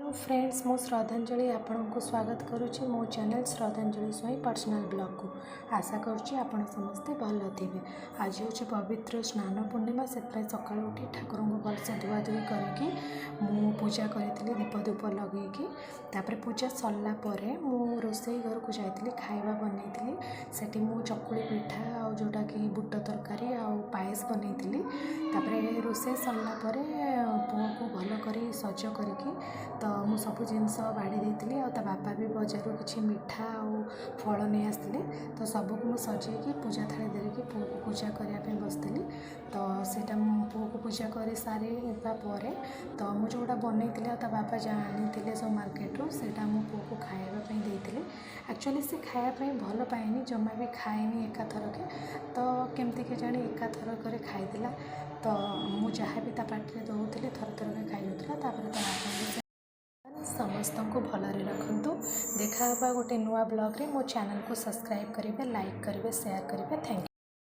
Hello friends मो श्रद्धांजलि आपण को स्वागत करुच्ची मो चैनल श्रद्धांजलि स्वयं पर्सनल ब्लॉग को आशा करुच्ची आपण समस्ते भल थे। आज हूँ पवित्र स्नान पूर्णिमा से सका उठी ठाकुर को भलसे धुआ धुई करके मु पूजा करी दीप धूप लगे तापर पूजा सरला मु रोसई घर को जाइली खाଇବା बनई सेठी मु चकुली पिठा आ जोटा कि बुट तरकारी आ पायस बनई तापर रोसई सरला पुओ को भल कर सज करके तो मु सब जिनस बाड़ी देती आ बापा भी बजार किसी मिठा और फल नहीं आसते तो सबको मुझे सजेकी पूजा थाली धरिकी पुओ को पूजा करने बसती तो सेटा पुओ को पूजा कर सारा तो मुझे जोटा बनई बापा जानी सब मार्केट से पुओ को खावाई देती एक्चुअली से खायापी भल पाएनि जमा भी खाएनी एकाथरके तो केमती के जानी एकाथरक खाईला तो मुझे भी पार्टी दौली थर थरके खाई दूसरा तो समस्त को भलरे रखु देखा गोटे नुआ ब्लॉग रे मो चैनल को सब्सक्राइब करेंगे लाइक करेंगे शेयर करेंगे थैंक यू।